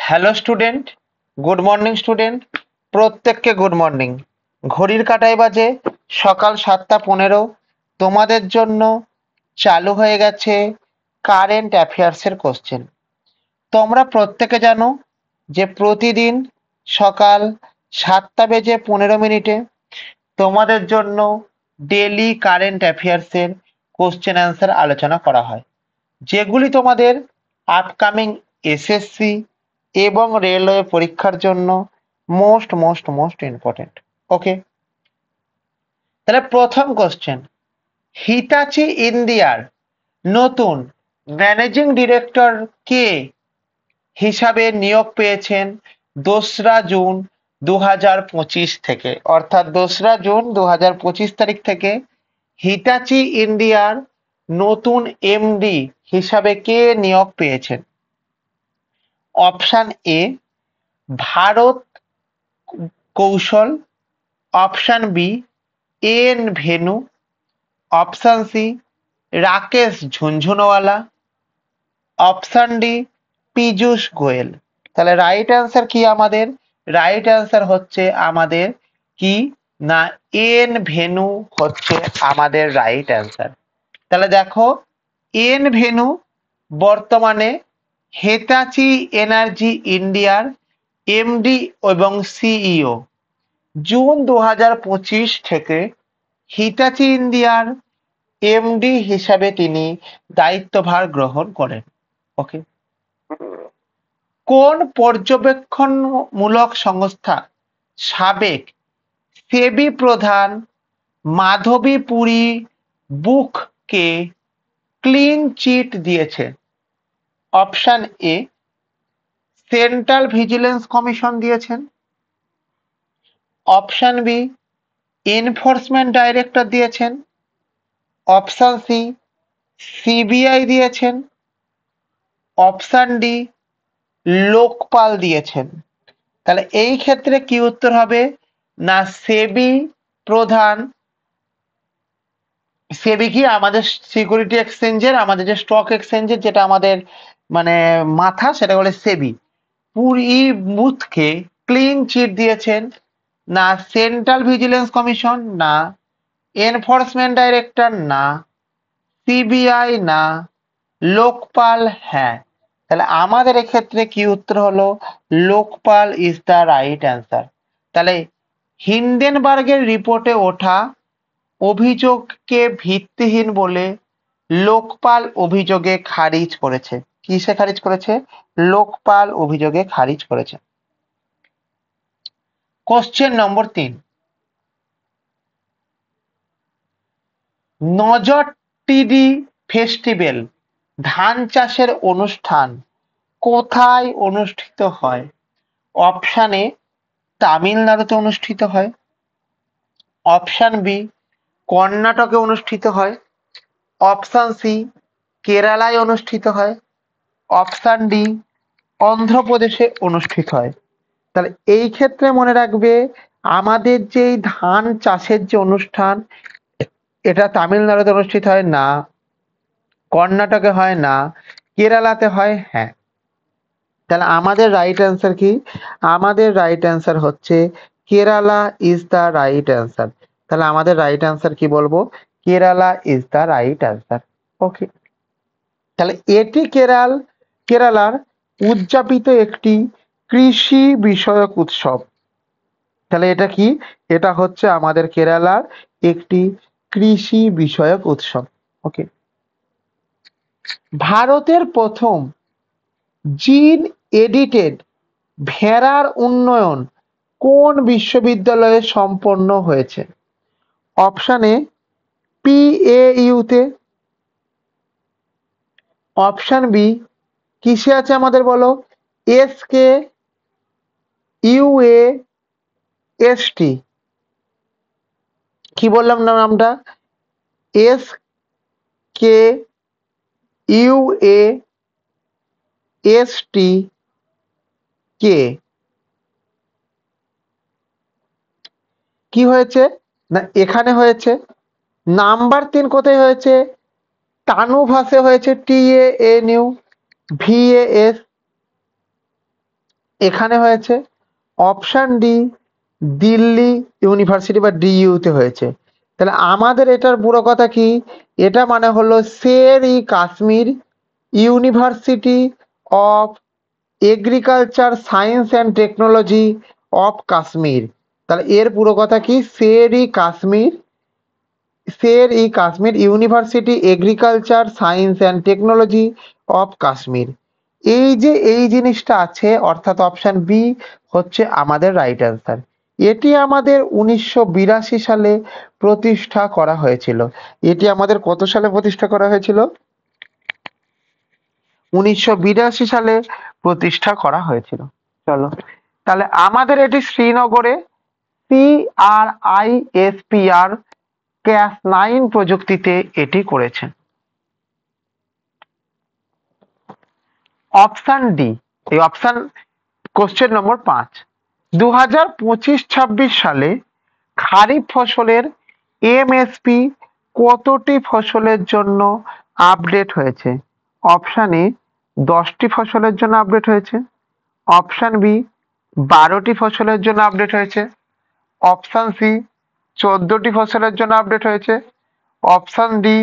Hello student, good morning student. প্রত্যেককে good morning. ঘড়ির কাঁটায় বাজে সকাল 7:15। তোমাদের জন্য চালু হয়ে গেছে কারেন্ট অ্যাফেয়ার্সের কোশ্চেন। তোমরা প্রত্যেকে জানো যে প্রতিদিন সকাল 7:15 তোমাদের জন্য ডেলি কারেন্ট অ্যাফেয়ার্সের কোশ্চেন অ্যান্সার আলোচনা করা হয়, যেগুলি তোমাদের আপকামিং এসএসসি এবং রেলওয়ে পরীক্ষার জন্য মোস্ট মোস্ট মোস্ট ইম্পর্টেন্ট। ওকে, তাহলে প্রথম কোশ্চেন, হিতাচি ইন্ডিয়ার নতুন ম্যানেজিং ডিরেক্টর কে হিসাবে নিয়োগ পেয়েছেন 2রা জুন 2025 থেকে, অর্থাৎ 2রা জুন 2025 তারিখ থেকে হিতাচি ইন্ডিয়ার নতুন এমডি হিসাবে কে নিয়োগ পেয়েছেন? Option A Bharat Kaushal, option B N Venu, option C Rakesh Jhunjhunwala, option D Piyush Goyal. তাহলে রাইট অ্যান্সার কি আমাদের? রাইট অ্যান্সার হচ্ছে আমাদের কি না এন ভেনু হচ্ছে আমাদের রাইট অ্যান্সার। তাহলে দেখো, এন ভেনু বর্তমানে হিতাচি এনার্জি ইন্ডিয়ার এমডি এবং সিইও। জুন 2025 থেকে হিতাচি ইন্ডিয়ার এমডি হিসাবে তিনি দায়িত্বভার গ্রহণ করেন। ওকে, কোন পর্যবেক্ষণমূলক সংস্থা সাবেক সেবি প্রধান মাধবী পুরী বুককে ক্লিন চিট দিয়েছে? Option a central vigilance commission দিয়েছেন, অপশন বি এনফোর্সমেন্ট ডাইরেক্টর দিয়েছেন, অপশন সি সিবিআই দিয়েছেন, অপশন ডি লোকপাল দিয়েছেন। তাহলে এই ক্ষেত্রে কি উত্তর হবে না সেবি প্রধান। সেবি কি আমাদের সিকিউরিটি এক্সচেঞ্জের, আমাদের যে স্টক এক্সচেঞ্জের যেটা আমাদের মানে মাথা, সেটা বলে সেবি। পুরী বুথকে ক্লিন চিট দিয়েছেন না সেন্ট্রাল ভিজিলেন্স কমিশন, না এনফোর্সমেন্ট ডাইরেক্টর, না সিবিআই, না লোকপাল। হ্যাঁ, তাহলে আমাদের এক্ষেত্রে কি উত্তর হলো Lokpal is the right answer. তাহলে হিন্ডেনবার্গের রিপোর্টে ওঠা অভিযোগকে ভিত্তিহীন বলে লোকপাল অভিযোগে খারিজ করেছে। কিসে খারিজ করেছে? লোকপাল অভিযোগে খারিজ করেছে। কোশ্চেন নম্বর 3, নজর টিডি ফেস্টিভ্যাল ধান চাষের অনুষ্ঠান কোথায় অনুষ্ঠিত হয়? অপশন এ তামিলনাড়ুতে অনুষ্ঠিত হয়, অপশন বি কর্ণাটকে অনুষ্ঠিত হয়, অপশন সি কেরালায় অনুষ্ঠিত হয়, অপশন ডি অন্ধ্রপ্রদেশে অনুষ্ঠিত হয়। তাহলে এই ক্ষেত্রে মনে রাখবে, আমাদের যে ধান চাষের যে অনুষ্ঠান, এটা তামিলনাড়ুতে অনুষ্ঠিত হয় না, কর্ণাটকে হয় না, কেরালাতে হয়। হ্যাঁ, তাহলে আমাদের রাইট অ্যান্সার কি? আমাদের রাইট অ্যান্সার হচ্ছে Kerala is the right answer. তাহলে আমাদের রাইট অ্যান্সার কি বলবো? Kerala is the right answer. Okay, তাহলে এটি কেরালার উদযাপিত একটি কৃষি বিষয়ক উৎসব। তাহলে এটা কি? এটা হচ্ছে আমাদের কেরালার একটি কৃষি বিষয়ক উৎসব। ওকে, ভারতের প্রথম জিন এডিটেড ভেড়ার উন্নয়ন কোন বিশ্ববিদ্যালয়ে সম্পন্ন হয়েছে? অপশন এ পিএইউ তে, অপশন বি কিসে আছে আমাদের বলো? এসকে ইউএএসটি। কি বললাম না নামটা? এসকে ইউএএসটি কে। কি হয়েছে না এখানে হয়েছে। নাম্বার 3 কোথায় হয়েছে? তানুভাসে হয়েছে, TANU VAS। এখানে হয়েছে অপশন ডি দিল্লি ইউনিভার্সিটি বা ডিইউতে হয়েছে। তাহলে আমাদের এটার পুরো কথা কি, এটা মানে হলো Sher e Kashmir university of agriculture science and technology of Kashmir. তাহলে এর পুরো কথা কি, Sher e Kashmir university agriculture science and technology of Kashmir. এই যে এই জিনিসটা আছে, অর্থাৎ অপশন বি হচ্ছে আমাদের রাইট অ্যান্সার। এটি আমাদের 1982 সালে প্রতিষ্ঠা করা হয়েছিল। এটি আমাদের কত সালে প্রতিষ্ঠা করা হয়েছিল? 1982 সালে প্রতিষ্ঠা করা হয়েছিল। চলো, তাহলে আমাদের এটি শ্রীনগরে CRISPR Cas9 প্রযুক্তিতে এটি করেছেন। অপশন ডি, এই অপশন কোশ্চেন নম্বর 5, 2025-26 সালে খারিফ ফসলের এমএসপি কতটি ফসলের জন্য আপডেট হয়েছে? অপশন এ 10টি ফসলের জন্য আপডেট হয়েছে, অপশন বি 12টি ফসলের জন্য আপডেট হয়েছে, অপশন সি 14টি ফসলের জন্য আপডেট হয়েছে, অপশন ডি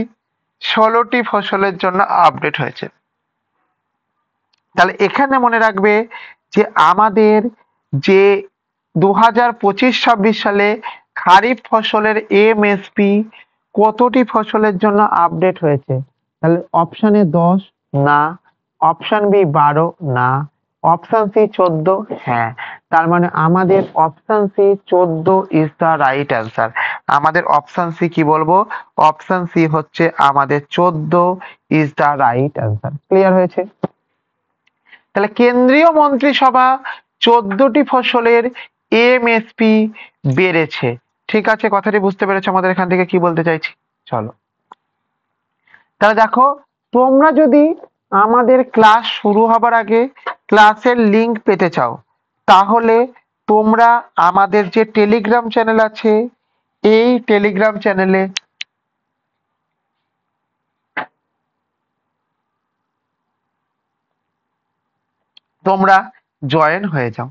16টি ফসলের জন্য আপডেট হয়েছে। তাহলে এখানে মনে রাখবে যে আমাদের যে 2025-26 সালে খারিফ ফসলের এমএসপি কতটি ফসলের জন্য আপডেট হয়েছে? তাহলে অপশন এ 10 না, অপশন বি 12 না, অপশন সি 14 হ্যাঁ। তার মানে আমাদের option C 14 is the right answer. আমাদের অপশন সি কি বলবো? অপশন সি হচ্ছে আমাদের 14 is the right answer. Clear হয়েছে? তাহলে কেন্দ্রীয় মন্ত্রিসভা 14টি ফসলের এমএসপি বেড়েছে। ঠিক আছে, কথাটি বুঝতে পেরেছো আমাদের এখান থেকে কি বলতে চাইছি? চলো, তাহলে দেখো, তোমরা যদি আমাদের ক্লাস শুরু হবার আগে ক্লাসের লিংক পেতে চাও, তাহলে তোমরা আমাদের যে টেলিগ্রাম চ্যানেল আছে, এই টেলিগ্রাম চ্যানেলে তোমরা জয়েন হয়ে যাও।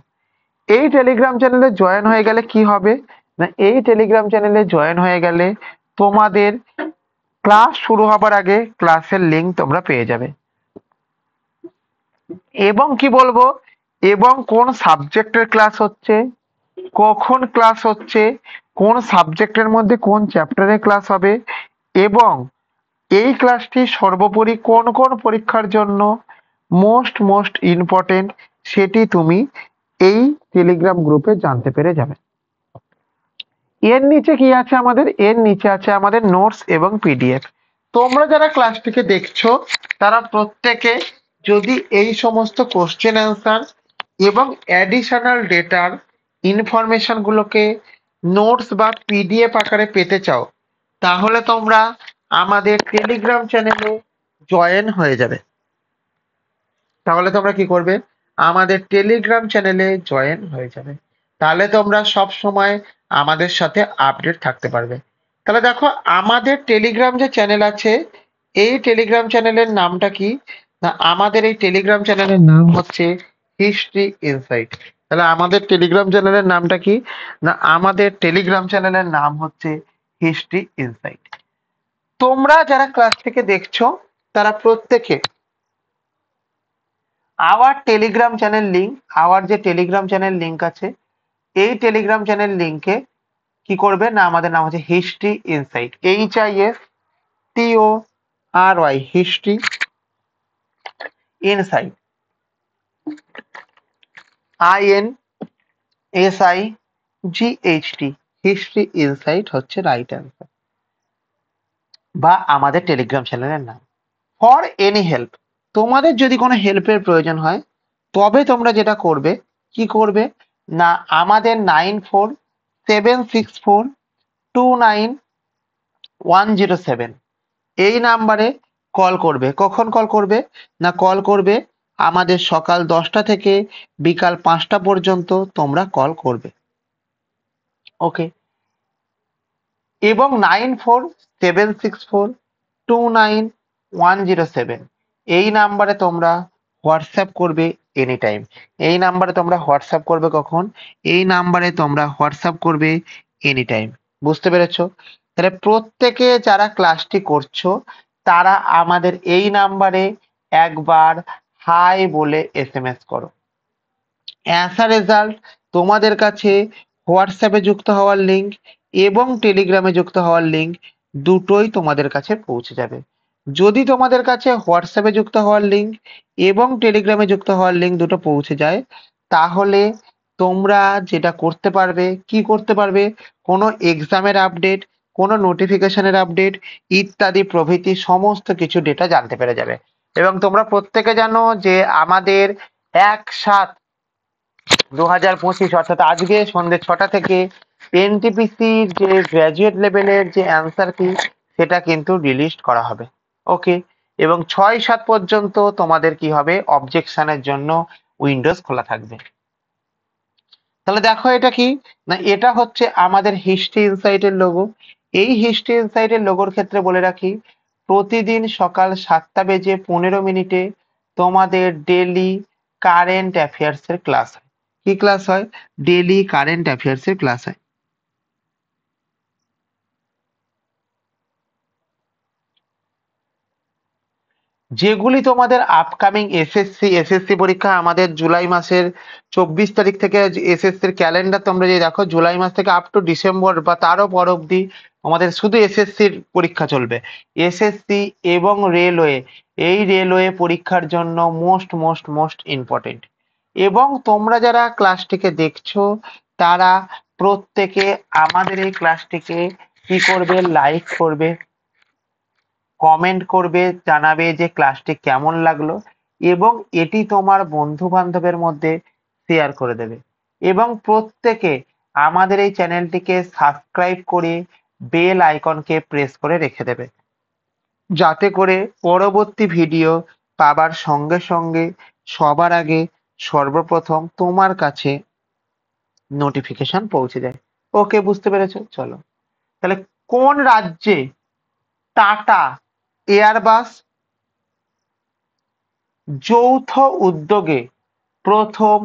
এই টেলিগ্রাম চ্যানেলে জয়েন হয়ে গেলে কি হবে না, এই টেলিগ্রাম চ্যানেলে জয়েন হয়ে গেলে তোমাদের ক্লাস শুরু হবার আগে ক্লাসের লিংক তোমরা পেয়ে যাবে। এবং কি বলবো, এবং কোন সাবজেক্টের ক্লাস হচ্ছে, কখন ক্লাস হচ্ছে, কোন সাবজেক্টের মধ্যে কোন চ্যাপ্টারের ক্লাস হবে, এবং এই ক্লাসটি সর্বোপরি কোন কোন পরীক্ষার জন্য মোস্ট ইম্পর্টেন্ট, সেটি তুমি এই টেলিগ্রাম গ্রুপে জানতে পেরে যাবে। এর নিচে কি আছে আমাদের? এর নিচে আছে আমাদের নোটস এবং পিডিএফ। তোমরা যারা ক্লাসটিকে দেখছো তারা প্রত্যেকে যদি এই সমস্ত কোশ্চেন অ্যান্সার এবং অ্যাডিশনাল ডেটার ইনফরমেশন গুলোকে নোটস বা পিডিএফ আকারে পেতে চাও, তাহলে তোমরা আমাদের টেলিগ্রাম চ্যানেলে জয়েন হয়ে যাবে। তাহলে তোমরা কি করবে? আমাদের টেলিগ্রাম চ্যানেলে জয়েন হয়ে যাবে। তাহলে তোমরা সব সময় আমাদের সাথে আপডেট থাকতে পারবে। তাহলে দেখো, আমাদের টেলিগ্রাম যে চ্যানেল আছে, এই টেলিগ্রাম চ্যানেলের নামটা কি না, আমাদের এই টেলিগ্রাম চ্যানেলের নাম হচ্ছে হিস্ট্রি ইনসাইট। তাহলে আমাদের টেলিগ্রাম চ্যানেলের নামটা কি না, আমাদের টেলিগ্রাম চ্যানেলের নাম হচ্ছে হিস্ট্রি ইনসাইট। তোমরা যারা ক্লাস থেকে দেখছো তারা প্রত্যেকে our Telegram channel link, our যে টেলিগ্রাম চ্যানেল লিঙ্ক আছে, এই টেলিগ্রাম চ্যানেল লিঙ্কে কি করবে না, আমাদের নাম হচ্ছে history insight, HISTORY, history insight, INSIGHT, history insight হচ্ছে রাইট অ্যান্সার বা আমাদের টেলিগ্রাম চ্যানেলের নাম। ফর এনি হেল্প, তোমাদের যদি কোনো হেল্পের প্রয়োজন হয়, তবে তোমরা যেটা করবে, কি করবে না, আমাদের 9476429107 এই নাম্বারে কল করবে। কখন কল করবে না, কল করবে আমাদের সকাল 10টা থেকে বিকাল 5টা পর্যন্ত তোমরা কল করবে। ওকে, এবং 9476429107 এই নাম্বারে তোমরা হোয়াটসঅ্যাপ করবে এনি টাইম। এই নাম্বারে তোমরা হোয়াটসঅ্যাপ করবে কখন? এই নাম্বারে তোমরা হোয়াটসঅ্যাপ করবে এনি টাইম। বুঝতে পেরেছো? তাহলে প্রত্যেকে যারা ক্লাসটি করছো তারা আমাদের এই নাম্বারে একবার হাই বলে এসএমএস করো। অ্যাজ আ রেজাল্ট তোমাদের কাছে হোয়াটসঅ্যাপে যুক্ত হওয়ার লিঙ্ক এবং টেলিগ্রামে যুক্ত হওয়ার লিঙ্ক দুটোই তোমাদের কাছে পৌঁছে যাবে। যদি তোমাদের কাছে হোয়াটসঅ্যাপে যুক্ত হওয়ার লিঙ্ক এবং টেলিগ্রামে যুক্ত হওয়ার লিঙ্ক দুটো পৌঁছে যায়, তাহলে তোমরা যেটা করতে পারবে, কি করতে পারবে, কোনো এক্সামের আপডেট, কোনো নোটিফিকেশনের আপডেট ইত্যাদি প্রভৃতি সমস্ত কিছু ডেটা জানতে পেরে যাবে। এবং তোমরা প্রত্যেকে জানো যে আমাদের ১/৭ 2025 অর্থাৎ আজকে সন্ধ্যে ৬টা থেকে এনটিপিসির যে গ্র্যাজুয়েট লেভেলের যে অ্যান্সার কি সেটা কিন্তু রিলিজ করা হবে। ওকে, এবং ৬/৭ পর্যন্ত তোমাদের কি হবে, অবজেকশনের জন্য উইন্ডোজ খোলা থাকবে। তাহলে দেখো এটা কি না, এটা হচ্ছে আমাদের হিস্ট্রি ইনসাইটের লোগো। এই হিস্ট্রি ইনসাইটের লোগোর ক্ষেত্রে বলে রাখি, প্রতিদিন সকাল 7:15 তোমাদের ডেলি কারেন্ট অ্যাফেয়ার্স এর ক্লাস হয়। কি ক্লাস হয়? ডেলি কারেন্ট অ্যাফেয়ার্স এর ক্লাস হয়। যেগুলি তোমাদের আপকামিং এসএসসি পরীক্ষা আমাদের জুলাই মাসের 24 তারিখ থেকে এসএসসির ক্যালেন্ডার তোমরা যে দেখো, জুলাই মাস থেকে আপ টু ডিসেম্বর বা তারও পর অবধি আমাদের শুধু এসএসসির পরীক্ষা চলবে। এসএসসি এবং রেলওয়ে, এই রেলওয়ে পরীক্ষার জন্য মোস্ট মোস্ট মোস্ট ইম্পর্টেন্ট। এবং তোমরা যারা ক্লাসটিকে দেখছো তারা প্রত্যেকে আমাদের এই ক্লাসটিকে কি করবে, লাইক করবে, কমেন্ট করবে, জানাবে যে ক্লাসটি কেমন লাগলো এবং এটি তোমার বন্ধু বান্ধবের মধ্যে শেয়ার করে দেবে। এবং প্রত্যেকে আমাদের এই চ্যানেলটিকে সাবস্ক্রাইব করে বেল আইকনকে প্রেস করে রেখে দেবে, যাতে করে পরবর্তী ভিডিও পাবার সঙ্গে সঙ্গে সবার আগে সর্বপ্রথম তোমার কাছে নোটিফিকেশন পৌঁছে যায়। ওকে, বুঝতে পেরেছো? চলো তাহলে, কোন রাজ্যে টাটা এয়ারবাস যৌথ উদ্যোগে প্রথম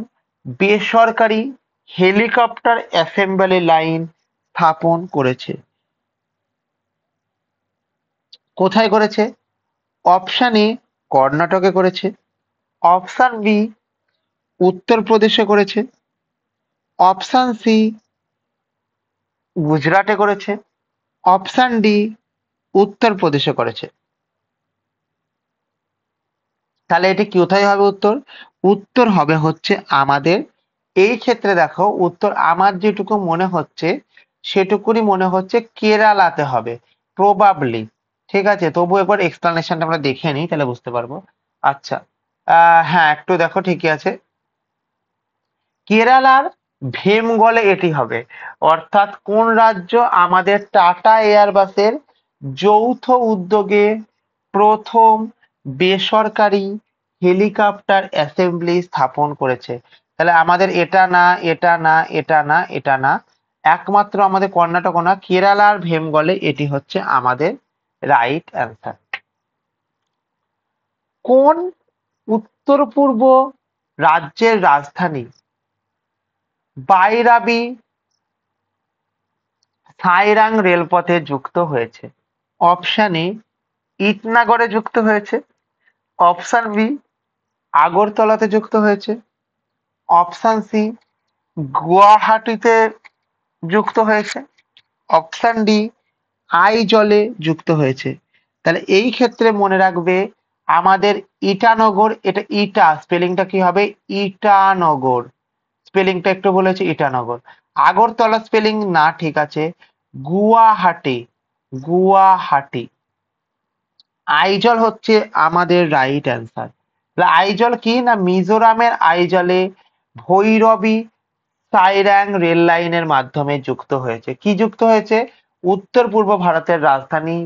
বেসরকারি হেলিকপ্টার অ্যাসেম্বলি লাইন স্থাপন করেছে? কোথায় করেছে? অপশন এ কর্ণাটকে করেছে, অপশন বি উত্তরপ্রদেশে করেছে, অপশন সি গুজরাটে করেছে, অপশন ডি উত্তরপ্রদেশে করেছে। তাহলে এটি কোথায় হবে উত্তর? উত্তর হবে হচ্ছে আমাদের, এই ক্ষেত্রে দেখো উত্তর আমার যেটুকু মনে হচ্ছে সেটুকুনি মনে হচ্ছে কেরালাতে হবে প্রবাবলি। ঠিক আছে, তবু একবার এক্সপ্লানেশনটা আমরা দেখে নিই, তাহলে বুঝতে পারবো। আচ্ছা, হ্যাঁ একটু দেখো, ঠিকই আছে, কেরালার ভেমগলে এটি হবে। অর্থাৎ কোন রাজ্য আমাদের টাটা এয়ারবাসের যৌথ উদ্যোগে প্রথম বেসরকারি হেলিকপ্টার অ্যাসেম্বলি স্থাপন করেছে? তাহলে আমাদের এটা না, এটা না, এটা না, এটা না, একমাত্র আমাদের কর্ণাটক না, কেরালার ভেমগলে এটি হচ্ছে আমাদের রাইট অ্যান্সার। কোন উত্তর পূর্ব রাজ্যের রাজধানী বাইরাবি সাইরাং রেলপথে যুক্ত হয়েছে? অপশন এ ইটনাগড়ে যুক্ত হয়েছে, অপশন বি আগরতলাতে যুক্ত হয়েছে, অপশন সি গুয়াহাটিতে যুক্ত হয়েছে, অপশন ডি আইজলে যুক্ত হয়েছে। তাহলে এই ক্ষেত্রে মনে রাখবে আমাদের ইটানগর, এটা ইটা স্পেলিংটা কি হবে? ইটানগর স্পেলিংটা একটু বলেছে ইটানগর। আগরতলা স্পেলিং না, ঠিক আছে, গুয়াহাটি, গুয়াহাটি। আইজল হচ্ছে আমাদের রাইট অ্যান্সার। আইজল কি না, মিজোরামের আইজলে ভৈরবী সাইরাং রেল লাইনের মাধ্যমে যুক্ত হয়েছে। কি যুক্ত হয়েছে? উত্তর পূর্ব ভারতের রাজধানী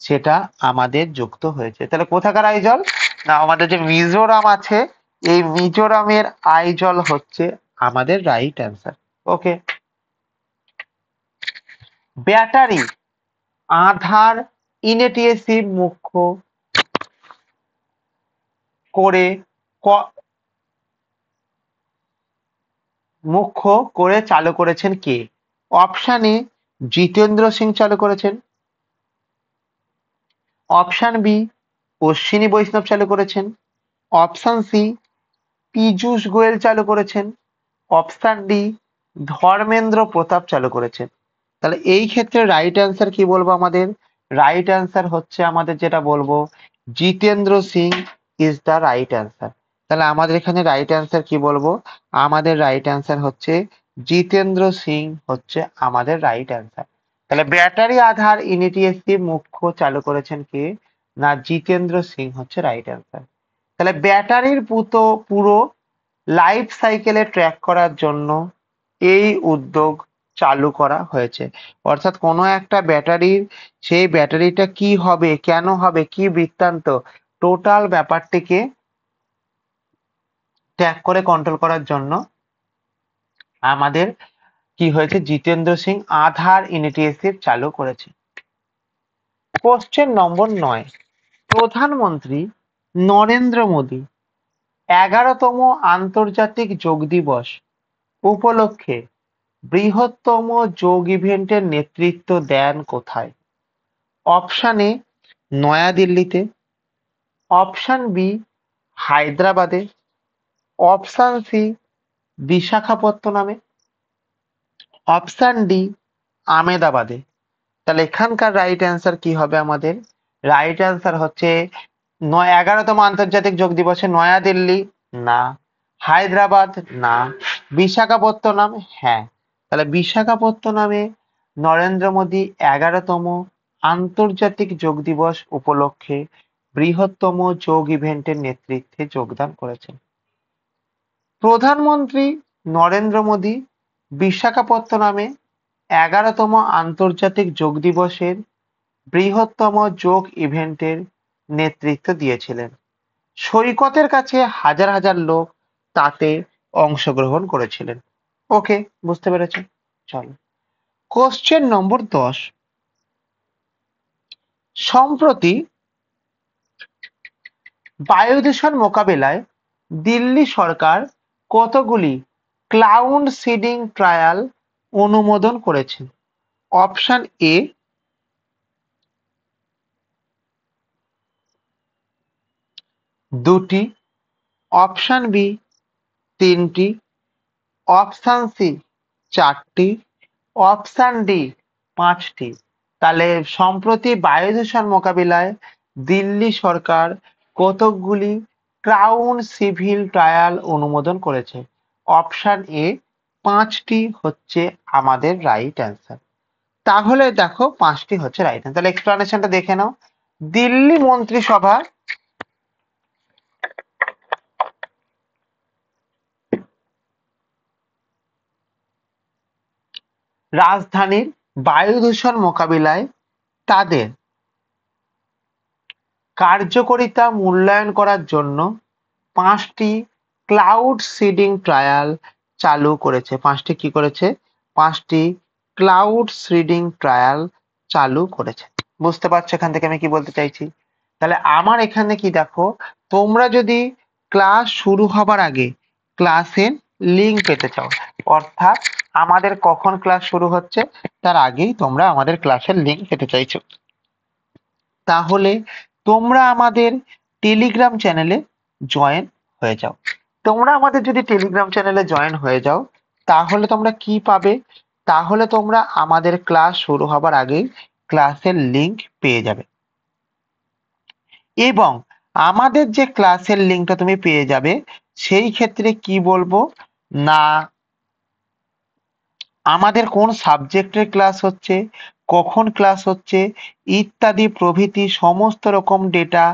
সেটা আমাদের যুক্ত হয়েছে। তাহলে কোথাকার আইজল? না, আমাদের যে মিজোরাম আছে এই মিজোরামের আইজল হচ্ছে আমাদের রাইট অ্যান্সার। ওকে, ব্যাটারি আধার ইনএটিএসি মুখ্য করে মুখ্য করে চালু করেছেন কে? অপশন এ জিতেন্দ্র সিং চালু করেছেন, অপশন বি অশ্বিনী বৈষ্ণব চালু করেছেন, অপশন সি পীযূষ গোয়েল চালু করেছেন, অপশন ডি ধর্মেন্দ্র প্রতাপ চালু করেছেন। তাহলে এই ক্ষেত্রে রাইট অ্যান্সার কি বলবো আমাদের? রাইট অ্যান্সার হচ্ছে আমাদের যেটা বলবো Jitendra Singh is the right answer. তাহলে আমাদের এখানে রাইট অ্যান্সার কি বলবো? আমাদের রাইট অ্যান্সার হচ্ছে জিতেন্দ্র সিং হচ্ছে আমাদের রাইট অ্যান্সার। তাহলে ব্যাটারি আধার ইউনিটিএসসি মুখ্য চালু করেছেন কে? না, জিতেন্দ্র সিং হচ্ছে রাইট অ্যান্সার। তাহলে ব্যাটারির পুরো লাইফ সাইকেলে ট্র্যাক করার জন্য এই উদ্যোগ চালু করা হয়েছে। অর্থাৎ কোনো একটা ব্যাটারির সেই ব্যাটারিটা কি হবে, কেন হবে, কি বৃত্তান্ত, টোটাল ব্যাপারটিকে ট্র্যাক করে কন্ট্রোল করার জন্য আমাদের কি হয়েছে? জিতেন্দ্র সিং আধার ইনিশিয়েটিভ চালু করেছে। কোশ্চেন নম্বর 9, প্রধানমন্ত্রী নরেন্দ্র মোদী 11তম আন্তর্জাতিক যোগ দিবস উপলক্ষে বৃহত্তম যোগ ইভেন্টের নেতৃত্ব দেন কোথায়? অপশন এ নয়াদিল্লিতে, অপশন বি হায়দ্রাবাদে, অপশন সি বিশাখাপত্তনমে, অপশন ডি আমেদাবাদে। তাহলে এখানকার রাইট অ্যান্সার কি হবে আমাদের? রাইট অ্যান্সার হচ্ছে 11তম আন্তর্জাতিক যোগ দিবসে নয়াদিল্লি না, হায়দ্রাবাদ না, বিশাখাপত্তনম হ্যাঁ। তাহলে বিশাখাপত্তনমে নরেন্দ্র মোদী 11তম আন্তর্জাতিক যোগ দিবস উপলক্ষে বৃহত্তম যোগ ইভেন্টের নেতৃত্বে যোগদান করেছেন। প্রধানমন্ত্রী নরেন্দ্র মোদী বিশাখাপত্তনমে 11তম আন্তর্জাতিক যোগ দিবসের বৃহত্তম যোগ ইভেন্টের নেতৃত্ব দিয়েছিলেন। সৈকতের কাছে হাজার হাজার লোক তাতে অংশগ্রহণ করেছিলেন। ওকে, বুঝতে পেরেছেন? চলো কোশ্চেন নম্বর 10, সম্প্রতি বায়ু দূষণ মোকাবিলায় দিল্লি সরকার কতগুলি ক্লাউড সিডিং ট্রায়াল অনুমোদন করেছে? অপশন এ 2টি, অপশন বি 3টি, অপশন সি 4টি, অপশন ডি 5টি। তাহলে সম্প্রতি বায়ু দূষণ মোকাবিলায় দিল্লি সরকার কতকগুলি ক্রাউন সিভিল ট্রায়াল অনুমোদন করেছে? অপশন এ 5টি হচ্ছে আমাদের রাইট অ্যান্সার। তাহলে দেখো 5টি হচ্ছে রাইট অ্যান্সার। তাহলে এক্সপ্লানেশনটা দেখে নাও। দিল্লি মন্ত্রিসভা রাজধানীর বায়ু দূষণ মোকাবিলায় তাদের কার্যকারিতা মূল্যায়ন করার জন্য 5টি ক্লাউড সিডিং ট্রায়াল চালু করেছে। 5টি কি করেছে? 5টি ক্লাউড সিডিং ট্রায়াল চালু করেছে। বুঝতে পারছো এখান থেকে আমি কি বলতে চাইছি? তাহলে আমার এখানে কি দেখো, তোমরা যদি ক্লাস শুরু হবার আগে ক্লাসের লিঙ্ক পেতে চাও, অর্থাৎ আমাদের কখন ক্লাস শুরু হচ্ছে তার আগেই তোমরা আমাদের ক্লাসের লিঙ্ক পেতে চাইছো, তাহলে তোমরা আমাদের টেলিগ্রাম চ্যানেলে জয়েন হয়ে যাও। তোমরা আমাদের যদি টেলিগ্রাম চ্যানেলে জয়েন হয়ে যাও তাহলে তোমরা কি পাবে? তাহলে তোমরা আমাদের ক্লাস শুরু হবার আগেই ক্লাসের লিঙ্ক পেয়ে যাবে, এবং আমাদের যে ক্লাসের লিঙ্কটা তুমি পেয়ে যাবে সেই ক্ষেত্রে কি বলবো না, আমাদের কোন সাবজেক্টের ক্লাস হচ্ছে, কখন ক্লাস হচ্ছে ইত্যাদি প্রভৃতি সমস্ত রকম ডেটা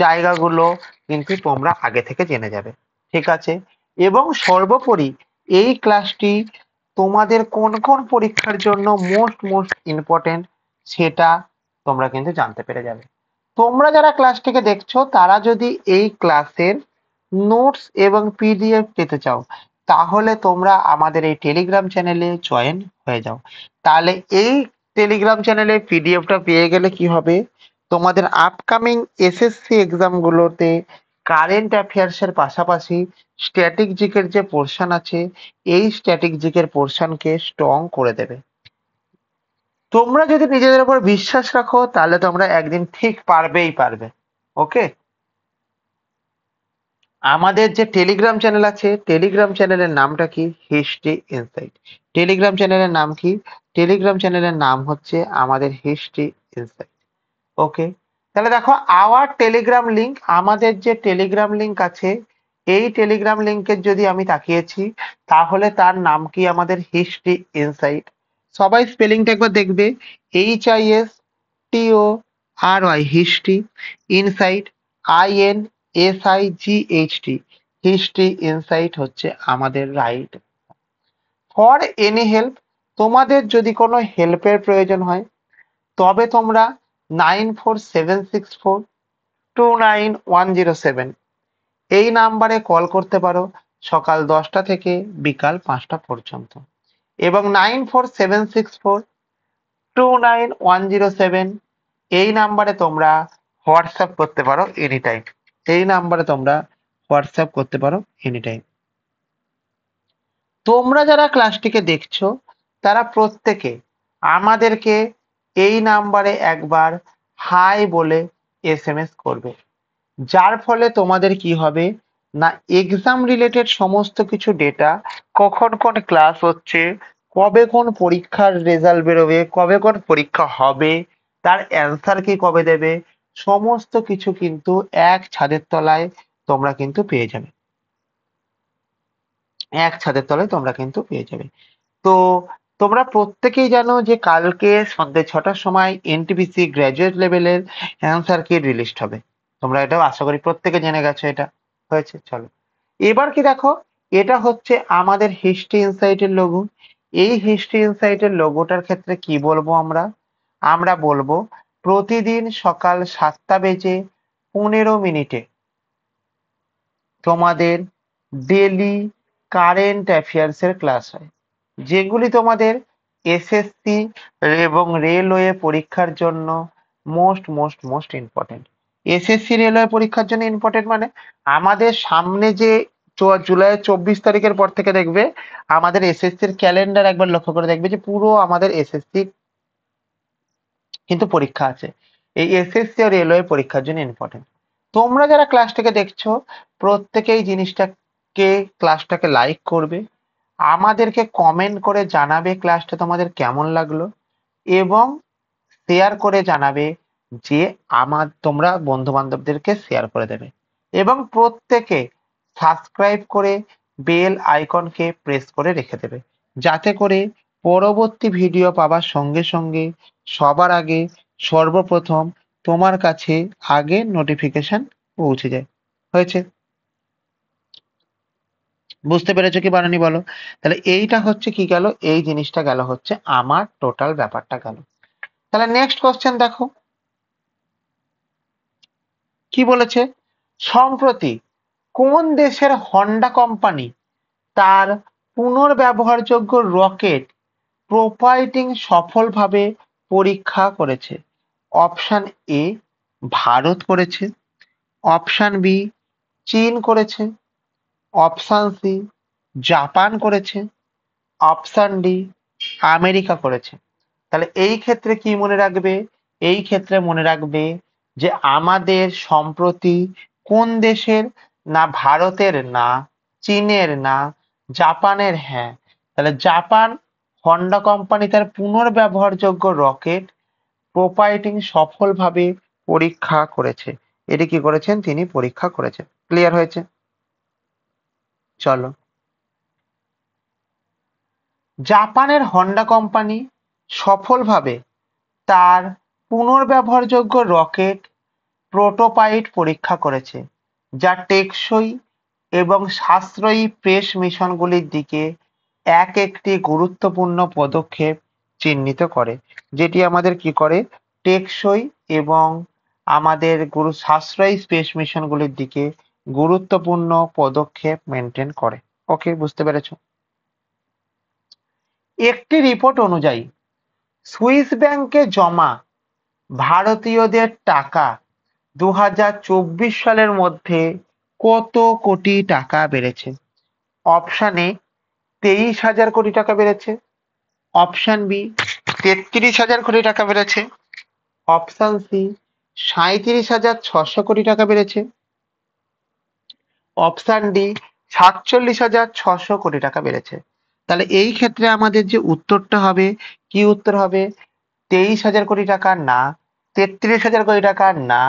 জায়গাগুলো কিন্তু তোমরা আগে থেকে জেনে যাবে। ঠিক আছে? এবং সর্বোপরি এই ক্লাসটি তোমাদের কোন কোন পরীক্ষার জন্য মোস্ট ইম্পর্টেন্ট সেটা তোমরা কিন্তু জানতে পেরে যাবে। তোমরা যারা ক্লাসটিকে দেখছো তারা যদি এই ক্লাসের নোটস এবং পিডিএফ পেতে চাও তাহলে তোমরা আমাদের এই টেলিগ্রাম চ্যানেলে জয়েন হয়ে যাও। তাহলে এই টেলিগ্রাম চ্যানেলে পিডিএফটা পেয়ে গেলে কি হবে, তোমাদের আপকামিং এসএসসি এক্সাম গুলোতে কারেন্ট অ্যাফেয়ার্সের পাশাপাশি স্ট্যাটিক জিকের যে পোর্শন আছে এই স্ট্যাটিক জিকের পোর্শনকে স্ট্রং করে দেবে। তোমরা যদি নিজেদের উপর বিশ্বাস রাখো তাহলে তোমরা একদিন ঠিক পারবেই পারবে। ওকে, আমাদের যে টেলিগ্রাম চ্যানেল আছে টেলিগ্রাম চ্যানেলের নামটা কি? History insight. টেলিগ্রাম চ্যানেলের নাম কি? টেলিগ্রাম চ্যানেলের নাম হচ্ছে আমাদের হিস্ট্রি ইনসাইট। ওকে, তাহলে দেখো আওয়ার টেলিগ্রাম লিংক, আমাদের যে টেলিগ্রাম লিংক আছে এই টেলিগ্রাম লিংকের যদি আমি তাকিয়েছি তাহলে তার নাম কি? আমাদের হিস্ট্রি ইনসাইট। সবাই স্পেলিংটা একবার দেখবে, HISTORY history, insight INSIGHT, history insight হচ্ছে আমাদের রাইট। ফর এনি হেল্প, তোমাদের যদি কোনো হেল্পের প্রয়োজন হয় তবে তোমরা 9476429107 এই নাম্বারে কল করতে পারো সকাল 10টা থেকে বিকাল 5টা পর্যন্ত, এবং 9476429107 এই নাম্বারে তোমরা হোয়াটসঅ্যাপ করতে পারো এনি টাইম। এই নাম্বারে তোমরা হোয়াটসঅ্যাপ করতে পারো এনি টাইম। তোমরা যারা ক্লাসটিকে দেখছো তারা প্রত্যেকে আমাদেরকে এই নাম্বারে একবার হাই বলে SMS করবে, যার ফলে তোমাদের কি হবে না এক্সাম রিলেটেড সমস্ত কিছু ডেটা, কখন কোন ক্লাস হচ্ছে, কবে কোন পরীক্ষার রেজাল্ট বেরোবে, কবে কোন পরীক্ষা হবে, তার অ্যান্সার কি কবে দেবে, সমস্ত কিছু কিন্তু এক ছাদের তলায় তোমরা কিন্তু পেয়ে যাবে। এক ছাদের তলায় তোমরা কিন্তু পেয়ে যাবে। তো তোমরা প্রত্যেকেই জানো যে কালকে সন্ধ্যে 6টার সময় NTPC গ্র্যাজুয়েট লেভেলের অ্যান্সার কি রিলিজড হবে। তোমরা এটাও আশা করি প্রত্যেকে জেনে গেছো। এটা হয়েছে। চলো এবার কি দেখো, এটা হচ্ছে আমাদের হিস্ট্রি ইনসাইটের লোগো। এই হিস্ট্রি ইনসাইটের লোগোটার ক্ষেত্রে কি বলবো আমরা? আমরা বলবো প্রতিদিন সকাল 7:15 তোমাদের ডেলি কারেন্ট অ্যাফেয়ার্স এর ক্লাস হয়, যেগুলি তোমাদের SSC এবং রেলওয়ে পরীক্ষার জন্য মোস্ট ইম্পর্টেন্ট। SSC রেলওয়ে পরীক্ষার জন্য ইম্পর্টেন্ট মানে আমাদের সামনে যে জুলাই 24 তারিখের পর থেকে দেখবে আমাদের SSC এর ক্যালেন্ডার একবার লক্ষ্য করে দেখবে যে পুরো আমাদের SSC কিন্তু পরীক্ষা আছে। এই SSC আর রেলওয়ে পরীক্ষার জন্য ইম্পর্টেন্ট। তোমরা যারা ক্লাসটাকে দেখছো প্রত্যেকেই ক্লাসটাকে লাইক করবে, আমাদেরকে কমেন্ট করে জানাবে ক্লাসটা তোমাদের কেমন লাগলো, এবং শেয়ার করে জানাবে যে তোমরা বন্ধু বান্ধবদেরকে শেয়ার করে দেবে, এবং প্রত্যেকে সাবস্ক্রাইব করে বেল আইকনকে প্রেস করে রেখে দেবে, যাতে করে পরবর্তী ভিডিও পাবার সঙ্গে সঙ্গে সবার আগে সর্বপ্রথম তোমার কাছে আগে নোটিফিকেশন পৌঁছে যায়। হয়েছে? বুঝতে পেরেছো কি বানানি বলো? তাহলে এইটা হচ্ছে কি গেল, এই জিনিসটা গেল হচ্ছে আমার টোটাল ব্যাপারটা গেল। তাহলে নেক্সট কোশ্চেন দেখো কি বলেছে। সম্প্রতি কোন দেশের হন্ডা কোম্পানি তার পুনর্ব্যবহারযোগ্য রকেট প্রোপাইটিং সফলভাবে পরীক্ষা করেছে? অপশন এ ভারত করেছে, অপশন বি চীন করেছে, অপশন সি জাপান করেছে, অপশন ডি আমেরিকা করেছে। তাহলে এই ক্ষেত্রে কি মনে রাখবে? এই ক্ষেত্রে মনে রাখবে যে আমাদের সম্প্রতি কোন দেশের, না ভারতের, না চীনের, না জাপানের। হ্যাঁ, তাহলে জাপান হন্ডা কোম্পানি তার পুনর্ব্যবহারযোগ্য রকেট প্রোপাইটিং সফলভাবে পরীক্ষা করেছে। এটি কি করেছেন? তিনি পরীক্ষা করেছেন। ক্লিয়ার হয়েছে? চলো, জাপানের হন্ডা কোম্পানি সফলভাবে তার পুনর্ব্যবহারযোগ্য রকেট প্রোটোটাইপ পরীক্ষা করেছে, যা টেকসই এবং সাশ্রয়ী স্পেস মিশনগুলির দিকে একটি গুরুত্বপূর্ণ পদক্ষেপ চিহ্নিত করে। যেটি আমাদের কি করে? টেকসই এবং আমাদের সাশ্রয়ী স্পেস মিশনগুলির দিকে গুরুত্বপূর্ণ পদক্ষেপ মেনটেন করে। ওকে, বুঝতে পেরেছো? একটি রিপোর্ট অনুযায়ী সুইস ব্যাংকে জমা ভারতীয়দের টাকা 2024 সালের মধ্যে কত কোটি টাকা বেড়েছে? অপশান এ 23,000 কোটি টাকা বেড়েছে, অপশান বি 33,000 কোটি টাকা বেড়েছে, অপশান সি 37,600 কোটি টাকা বেড়েছে, অপশান ডি 47,600 কোটি টাকা বেড়েছে। তাহলে এই ক্ষেত্রে আমাদের যে উত্তরটা হবে, কি উত্তর হবে? 23,000 কোটি টাকা না, 33,000 কোটি টাকা না,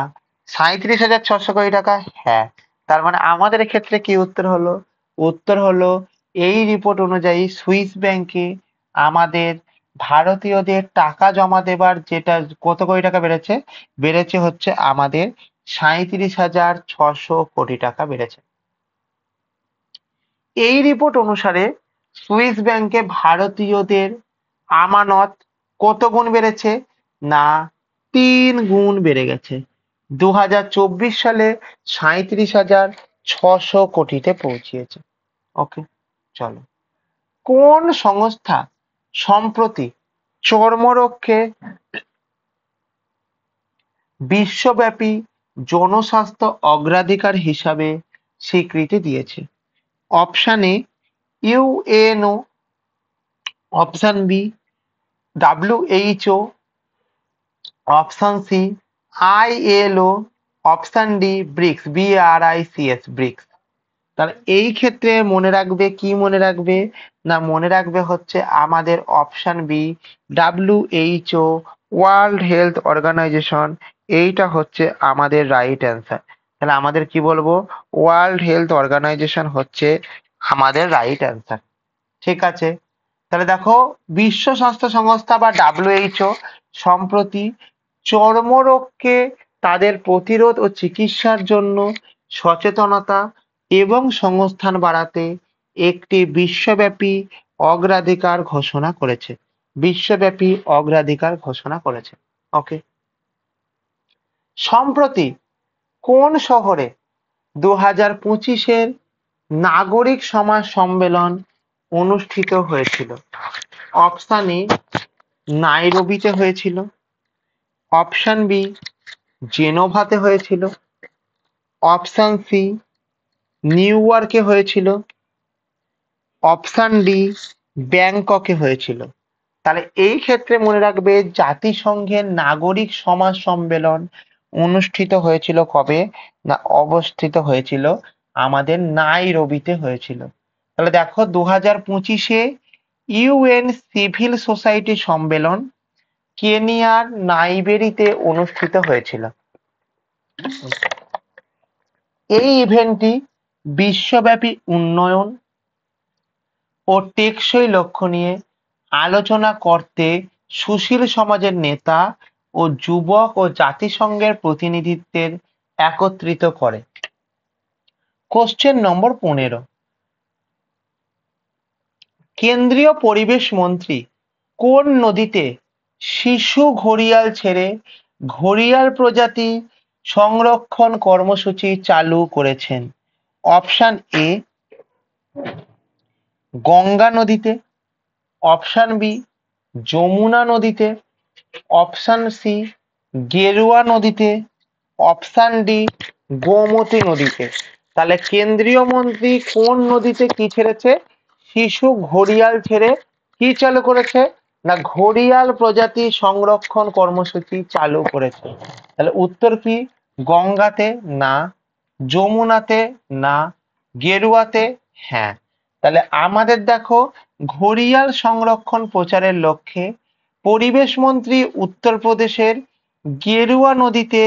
37,600 কোটি টাকা হ্যাঁ। তার মানে আমাদের ক্ষেত্রে কি উত্তর হলো? উত্তর হলো এই রিপোর্ট অনুযায়ী সুইস ব্যাংকে আমাদের ভারতীয়দের টাকা জমা দেবার যেটা কত কোটি টাকা বেড়েছে? বেড়েছে হচ্ছে আমাদের 37,600 কোটি টাকা বেড়েছে। এই রিপোর্ট অনুসারে সুইস ব্যাংকে ভারতীয়দের আমানত কত গুণ বেড়েছে? না 3 গুণ বেড়ে গেছে। 2024 সালে 37,600 কোটিতে পৌঁছিয়েছে। ওকে, চলো। কোন সংস্থা সম্প্রতি চর্মরোগকে বিশ্বব্যাপী জনস্বাস্থ্য অগ্রাধিকার হিসাবে স্বীকৃতি দিয়েছে? Option A UNO, option B WHO, option C ILO, option D bricks, BRICS, bricks. তাহলে এই ক্ষেত্রে মনে রাখবে, কি মনে রাখবে? না মনে রাখবে হচ্ছে আমাদের option B WHO, World Health Organization, এইটা হচ্ছে আমাদের রাইট অ্যান্সার। তাহলে আমাদের কি বলবো? ওয়ার্ল্ড হেলথ অর্গানাইজেশন হচ্ছে আমাদের রাইট অ্যান্সার। ঠিক আছে, তাহলে দেখো বিশ্ব স্বাস্থ্য সংস্থা বা WHO সম্প্রতি চর্মরোগকে তাদের প্রতিরোধ ও চিকিৎসার জন্য সচেতনতা এবং সংস্থান বাড়াতে একটি বিশ্বব্যাপী অগ্রাধিকার ঘোষণা করেছে। বিশ্বব্যাপী অগ্রাধিকার ঘোষণা করেছে। ওকে, সম্প্রতি কোন শহরে 2025-এর নাগরিক সমাজ সম্মেলন অনুষ্ঠিত হয়েছিল? অপশান এ নাইরোবিতে হয়েছিল, অপশান বি জেনোভাতে হয়েছিল, অপশান সি নিউ ইয়র্কে হয়েছিল, অপশান ডি ব্যাংককে হয়েছিল। তাহলে এই ক্ষেত্রে মনে রাখবে জাতিসংঘের নাগরিক সমাজ সম্মেলন অনুষ্ঠিত হয়েছিল কবে? না অবস্থিত হয়েছিল আমাদের নাইরোবিতে হয়েছিল। তাহলে দেখো 2025-এ UN সিভিল সোসাইটি সম্মেলন কেনিয়ার নাইবেরিতে অনুষ্ঠিত হয়েছিল। এই ইভেন্টটি বিশ্বব্যাপী উন্নয়ন ও টেকসই লক্ষ্য নিয়ে আলোচনা করতে সুশীল সমাজের নেতা ও যুবক ও জাতিসংঘের প্রতিনিধিত্বের একত্রিত করে। কোশ্চেন নম্বর 15, কেন্দ্রীয় পরিবেশ মন্ত্রী কোন নদীতে শিশু ঘড়িয়াল ছেড়ে ঘড়িয়াল প্রজাতি সংরক্ষণ কর্মসূচি চালু করেছেন? অপশান এ গঙ্গা নদীতে, অপশান বি যমুনা নদীতে, অপশান সি গেরুয়া নদীতে, অপশান ডি গোমতী নদীতে। তাহলে কেন্দ্রীয় মন্ত্রী কোন নদীতে কি ছেড়েছে? শিশু ঘড়িয়াল ছেড়ে কি চালু করেছে? না ঘড়িয়াল প্রজাতি সংরক্ষণ কর্মসূচি চালু করেছে। তাহলে উত্তর কি? গঙ্গাতে না, যমুনাতে না, গেরুয়াতে হ্যাঁ। তাহলে আমাদের দেখো ঘড়িয়াল সংরক্ষণ প্রচারের লক্ষ্যে পরিবেশ মন্ত্রী উত্তরপ্রদেশের গেরুয়া নদীতে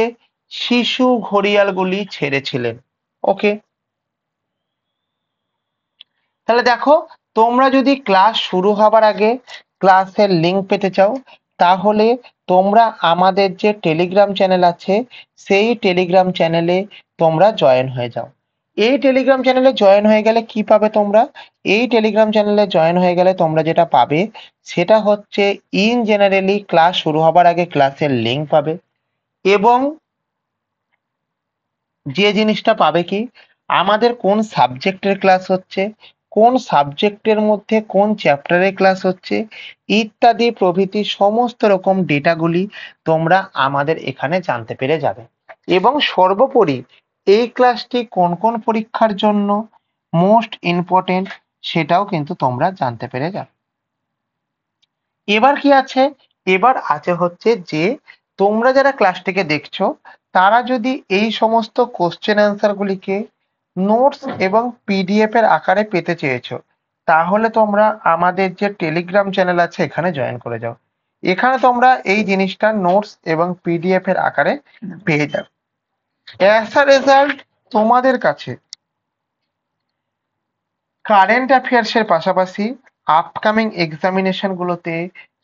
শিশু ঘড়িয়ালগুলি ছেড়েছিলেন। ওকে, তাহলে দেখো তোমরা যদি ক্লাস শুরু হবার আগে ক্লাসের লিংক পেতে চাও তাহলে তোমরা আমাদের যে টেলিগ্রাম চ্যানেল আছে সেই টেলিগ্রাম চ্যানেলে তোমরা জয়েন হয়ে যাও। এই টেলিগ্রাম চ্যানেলে জয়েন হয়ে গেলে কি পাবে তোমরা? এই টেলিগ্রাম চ্যানেলে জয়েন হয়ে গেলে তোমরা যেটা পাবে সেটা হচ্ছে ইন জেনারেলি ক্লাস শুরু হবার আগে ক্লাসের লিংক পাবে, এবং যে জিনিসটা পাবে কি আমাদের কোন সাবজেক্টের ক্লাস হচ্ছে, কোন সাবজেক্টের মধ্যে কোন চ্যাপ্টারের ক্লাস হচ্ছে ইত্যাদি প্রভৃতি সমস্ত রকম ডেটাগুলি তোমরা আমাদের এখানে জানতে পেরে যাবে। এবং সর্বোপরি এই ক্লাসটি কোন কোন পরীক্ষার জন্য মোস্ট ইম্পর্টেন্ট সেটাও কিন্তু তোমরা জানতে পেরে যাবে। এবার কি আছে, এবার আছে হচ্ছে যে তোমরা যারা ক্লাসটিকে দেখছো তারা যদি এই সমস্ত কোশ্চেন অ্যান্সার গুলিকে নোটস এবং পিডিএফ এর আকারে পেতে চেয়েছো, তাহলে তোমরা আমাদের যে টেলিগ্রাম চ্যানেল আছে এখানে জয়েন করে যাও। এখানে তোমরা এই জিনিসটা নোটস এবং পিডিএফ এর আকারে পেয়ে যাবে। অ্যাজ আ রেজাল্ট তোমাদের কাছে কারেন্ট অ্যাফেয়ার্স এর পাশাপাশি আপকামিং এক্সামিনেশন গুলোতে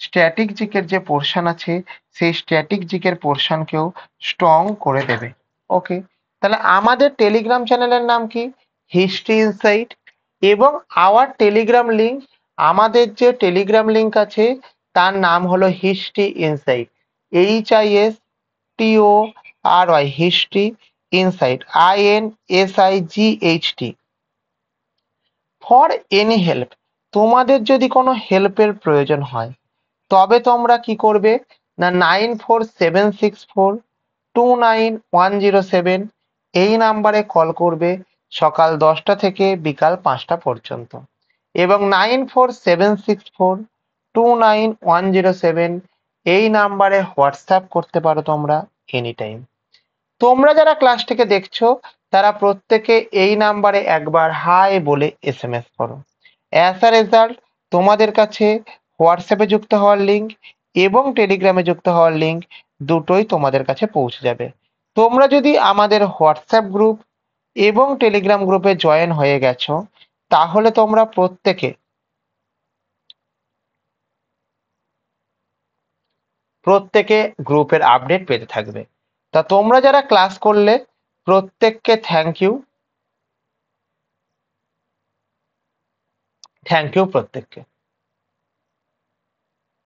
স্ট্যাটিক জিকের যে পোর্শন আছে সেই স্ট্যাটিক জিকের পোর্শনকেও স্ট্রং করে দেবে। ওকে, তাহলে আমাদের টেলিগ্রাম চ্যানেলের নাম কি? History insight. এবং আওয়ার টেলিগ্রাম লিঙ্ক, আমাদের যে টেলিগ্রাম লিঙ্ক আছে তার নাম হলো history insight. HISTORY, history insight, INSIGHT। For any help, তোমাদের যদি কোনো হেল্পের প্রয়োজন হয় তবে তোমরা কি করবে না 9476429107 এই নাম্বারে কল করবে সকাল 10টা থেকে বিকাল 5টা পর্যন্ত, এবং 9476429107 এই নাম্বারে হোয়াটসঅ্যাপ করতে পারো তোমরা এনি টাইম। তোমরা যারা ক্লাসটিকে দেখছো তারা প্রত্যেকে এই নাম্বারে একবার হাই বলে SMS করো। অ্যাজ আ রেজাল্ট তোমাদের কাছে হোয়াটসঅ্যাপে যুক্ত হওয়ার লিঙ্ক এবং টেলিগ্রামে যুক্ত হওয়ার লিঙ্ক দুটোই তোমাদের কাছে পৌঁছে যাবে। তোমরা যদি আমাদের হোয়াটসঅ্যাপ গ্রুপ এবং টেলিগ্রাম গ্রুপে জয়েন হয়ে গেছো তাহলে তোমরা প্রত্যেকে গ্রুপের আপডেট পেতে থাকবে। তা তোমরা যারা ক্লাস করলে প্রত্যেককে থ্যাংক ইউ প্রত্যেককে।